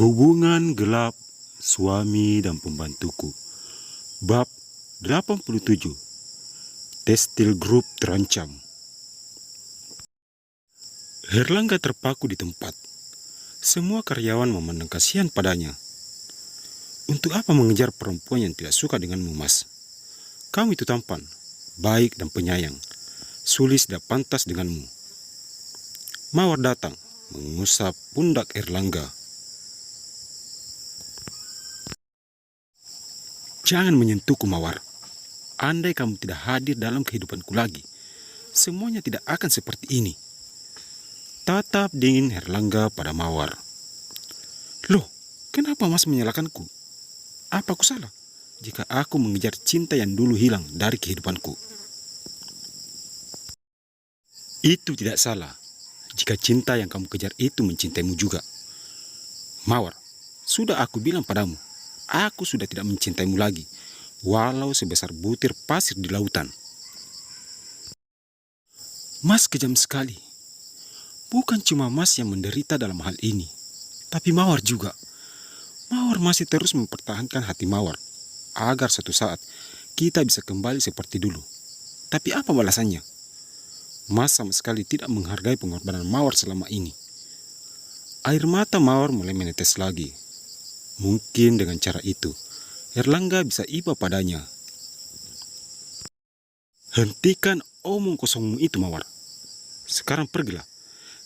Hubungan gelap suami dan pembantuku. Bab 87. Tekstil Group terancam. Herlangga terpaku di tempat. Semua karyawan memandang kasihan padanya. Untuk apa mengejar perempuan yang tidak suka denganmu, Mas? Kamu itu tampan, baik dan penyayang. Sulis tidak pantas denganmu. Mawar datang, mengusap pundak Erlangga. Jangan menyentuhku, Mawar. Andai kamu tidak hadir dalam kehidupanku lagi, semuanya tidak akan seperti ini. Tatap dingin Erlangga pada Mawar. Loh, kenapa Mas menyalahkanku? Apa aku salah jika aku mengejar cinta yang dulu hilang dari kehidupanku? Itu tidak salah jika cinta yang kamu kejar itu mencintaimu juga. Mawar, sudah aku bilang padamu, aku sudah tidak mencintaimu lagi, walau sebesar butir pasir di lautan. Mas kejam sekali. Bukan cuma Mas yang menderita dalam hal ini, tapi Mawar juga. Mawar masih terus mempertahankan hati Mawar, agar suatu saat kita bisa kembali seperti dulu. Tapi apa balasannya? Mas sama sekali tidak menghargai pengorbanan Mawar selama ini. Air mata Mawar mulai menetes lagi. Mungkin dengan cara itu, Erlangga bisa iba padanya. Hentikan omong kosongmu itu, Mawar. Sekarang pergilah,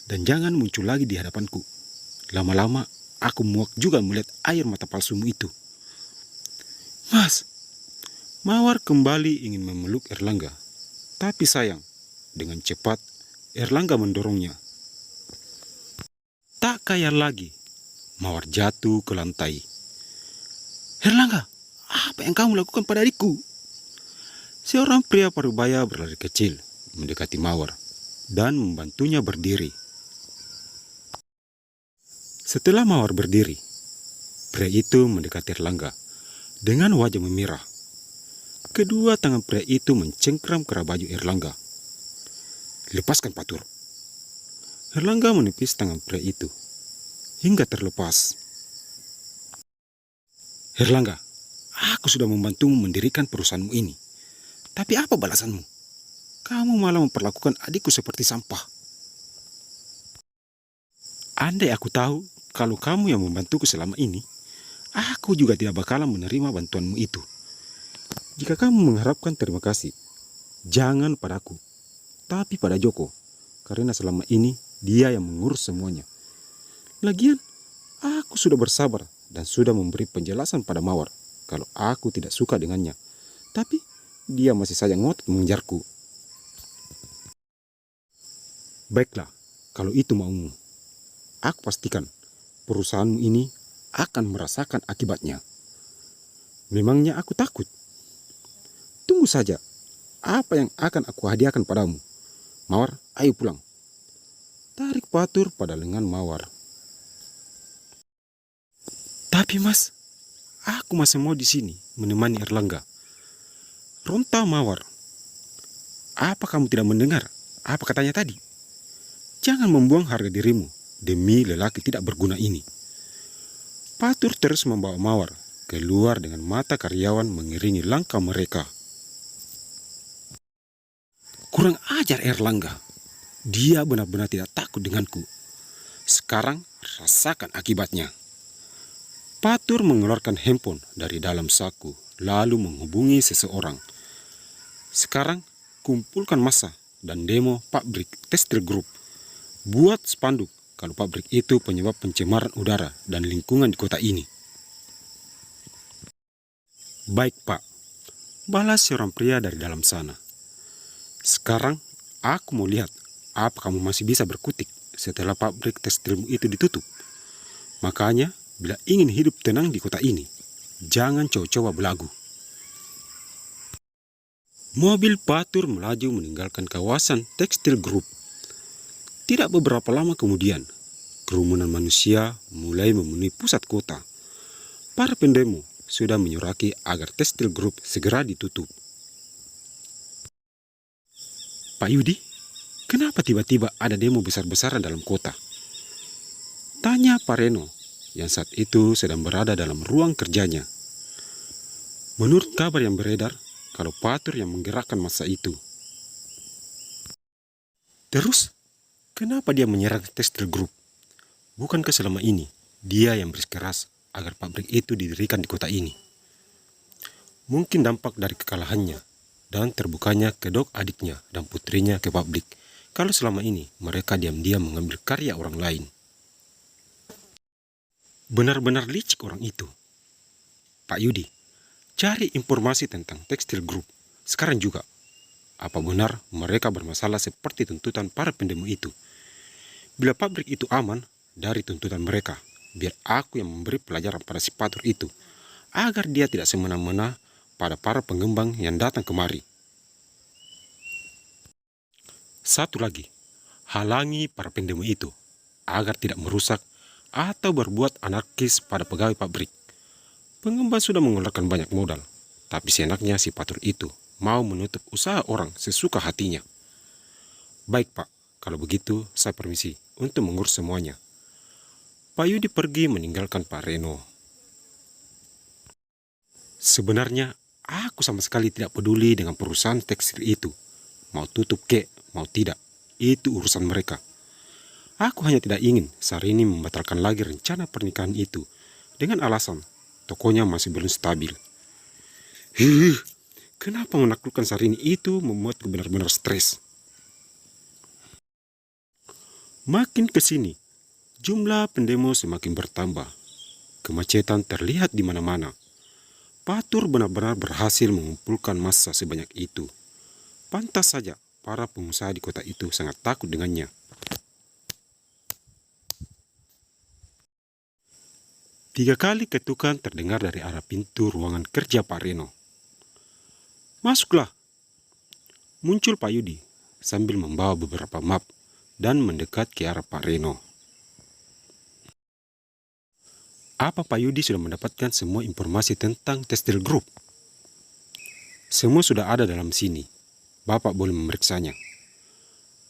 dan jangan muncul lagi di hadapanku. Lama-lama, aku muak juga melihat air mata palsumu itu. Mas, Mawar kembali ingin memeluk Erlangga. Tapi sayang, dengan cepat, Erlangga mendorongnya. Tak kaya lagi, Mawar jatuh ke lantai. Erlangga, apa yang kamu lakukan pada adikku? Seorang pria parubaya berlari kecil mendekati Mawar dan membantunya berdiri. Setelah Mawar berdiri, pria itu mendekati Erlangga dengan wajah memerah. Kedua tangan pria itu mencengkram kerah baju Erlangga. Lepaskan Patur. Erlangga menepis tangan pria itu hingga terlepas. Erlangga, aku sudah membantumu mendirikan perusahaanmu ini. Tapi apa balasanmu? Kamu malah memperlakukan adikku seperti sampah. Andai aku tahu kalau kamu yang membantuku selama ini, aku juga tidak bakalan menerima bantuanmu itu. Jika kamu mengharapkan terima kasih, jangan padaku, tapi pada Joko. Karena selama ini dia yang mengurus semuanya. Lagian, aku sudah bersabar dan sudah memberi penjelasan pada Mawar kalau aku tidak suka dengannya. Tapi dia masih saja ngotot mengejarku. Baiklah, kalau itu maumu. Aku pastikan perusahaanmu ini akan merasakan akibatnya. Memangnya aku takut? Tunggu saja apa yang akan aku hadiahkan padamu. Mawar, ayo pulang. Tarik Patur pada lengan Mawar. Tapi Mas, aku masih mau di sini menemani Erlangga. Ronta Mawar. Apa kamu tidak mendengar apa katanya tadi? Jangan membuang harga dirimu demi lelaki tidak berguna ini. Patur terus membawa Mawar keluar dengan mata karyawan mengiringi langkah mereka. Kurang ajar Erlangga. Dia benar-benar tidak takut denganku. Sekarang rasakan akibatnya. Patur mengeluarkan handphone dari dalam saku lalu menghubungi seseorang. Sekarang kumpulkan massa dan demo pabrik Tekstil Group. Buat spanduk kalau pabrik itu penyebab pencemaran udara dan lingkungan di kota ini. Baik Pak, balas seorang pria dari dalam sana. Sekarang aku mau lihat apa kamu masih bisa berkutik setelah pabrik tekstilmu itu ditutup. Makanya bila ingin hidup tenang di kota ini, jangan coba-coba belagu. Mobil Patur melaju meninggalkan kawasan Tekstil Group. Tidak beberapa lama kemudian, kerumunan manusia mulai memenuhi pusat kota. Para pendemo sudah menyuraki agar Tekstil Group segera ditutup. Pak Yudi, kenapa tiba-tiba ada demo besar-besaran dalam kota? Tanya Pak Reno yang saat itu sedang berada dalam ruang kerjanya. Menurut kabar yang beredar, kalau Patur yang menggerakkan massa itu. Terus, kenapa dia menyerang Textile Group? Bukankah selama ini dia yang bersikeras agar pabrik itu didirikan di kota ini? Mungkin dampak dari kekalahannya dan terbukanya kedok adiknya dan putrinya ke publik kalau selama ini mereka diam-diam mengambil karya orang lain. Benar-benar licik orang itu. Pak Yudi, cari informasi tentang Textile Group sekarang juga. Apa benar mereka bermasalah seperti tuntutan para pendemo itu? Bila pabrik itu aman dari tuntutan mereka, biar aku yang memberi pelajaran pada si Patur itu, agar dia tidak semena-mena pada para pengembang yang datang kemari. Satu lagi, halangi para pendemo itu, agar tidak merusak atau berbuat anarkis pada pegawai pabrik. Pengembang sudah mengeluarkan banyak modal, tapi seenaknya si Patur itu mau menutup usaha orang sesuka hatinya. Baik Pak, kalau begitu saya permisi untuk mengurus semuanya. Pak Yudi pergi meninggalkan Pak Reno. Sebenarnya aku sama sekali tidak peduli dengan perusahaan tekstil itu. Mau tutup kek, mau tidak, itu urusan mereka. Aku hanya tidak ingin Sarini membatalkan lagi rencana pernikahan itu dengan alasan tokonya masih belum stabil. Kenapa menaklukkan Sarini itu membuatku benar-benar stres. Makin ke sini, jumlah pendemo semakin bertambah. Kemacetan terlihat di mana-mana. Patur benar-benar berhasil mengumpulkan massa sebanyak itu. Pantas saja para pengusaha di kota itu sangat takut dengannya. Tiga kali ketukan terdengar dari arah pintu ruangan kerja Pak Reno. Masuklah. Muncul Pak Yudi sambil membawa beberapa map dan mendekat ke arah Pak Reno. Apa Pak Yudi sudah mendapatkan semua informasi tentang Textile Group? Semua sudah ada dalam sini. Bapak boleh memeriksanya.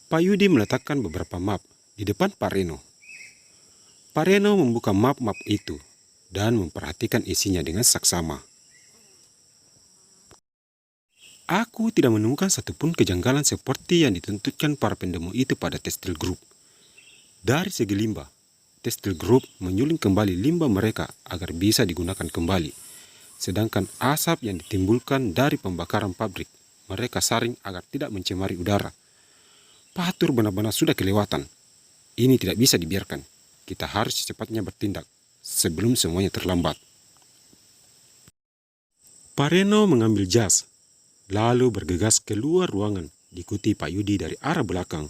Pak Yudi meletakkan beberapa map di depan Pak Reno. Pak Reno membuka map-map itu dan memperhatikan isinya dengan saksama. Aku tidak menemukan satupun kejanggalan seperti yang dituntutkan para pendemo itu pada Textile Group. Dari segi limbah, Textile Group menyuling kembali limbah mereka agar bisa digunakan kembali. Sedangkan asap yang ditimbulkan dari pembakaran pabrik, mereka saring agar tidak mencemari udara. Patur benar-benar sudah kelewatan. Ini tidak bisa dibiarkan. Kita harus secepatnya bertindak sebelum semuanya terlambat. Pak Reno mengambil jas, lalu bergegas keluar ruangan, diikuti Pak Yudi dari arah belakang.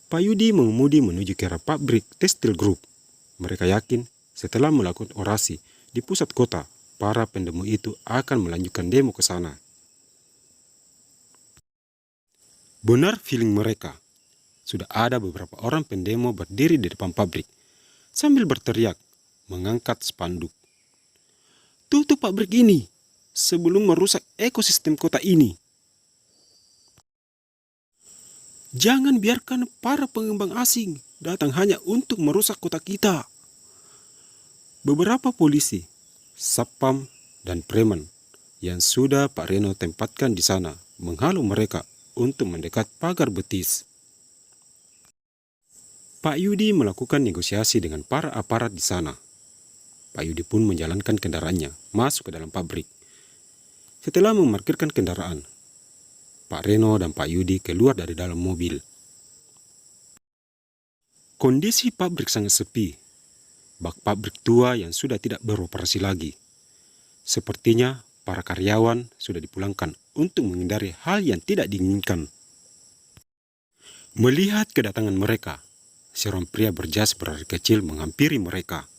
Pak Yudi mengemudi menuju ke arah pabrik Textile Group. Mereka yakin setelah melakukan orasi di pusat kota, para pendemo itu akan melanjutkan demo ke sana. Benar feeling mereka. Sudah ada beberapa orang pendemo berdiri di depan pabrik, sambil berteriak, mengangkat spanduk. Tutup pabrik ini sebelum merusak ekosistem kota ini. Jangan biarkan para pengembang asing datang hanya untuk merusak kota kita. Beberapa polisi, satpam, dan preman yang sudah Pak Reno tempatkan di sana menghalau mereka untuk mendekat pagar betis. Pak Yudi melakukan negosiasi dengan para aparat di sana. Pak Yudi pun menjalankan kendaraannya masuk ke dalam pabrik. Setelah memarkirkan kendaraan, Pak Reno dan Pak Yudi keluar dari dalam mobil. Kondisi pabrik sangat sepi. Bak pabrik tua yang sudah tidak beroperasi lagi. Sepertinya para karyawan sudah dipulangkan untuk menghindari hal yang tidak diinginkan. Melihat kedatangan mereka, seorang pria berjas berlari kecil menghampiri mereka.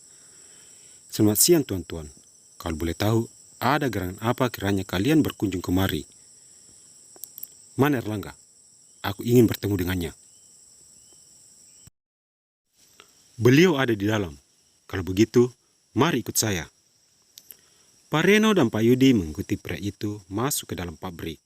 Selamat siang tuan-tuan. Kalau boleh tahu, ada gerangan apa kiranya kalian berkunjung kemari? Mana Erlangga? Aku ingin bertemu dengannya. Beliau ada di dalam. Kalau begitu, mari ikut saya. Pak Reno dan Pak Yudi mengikuti pria itu masuk ke dalam pabrik.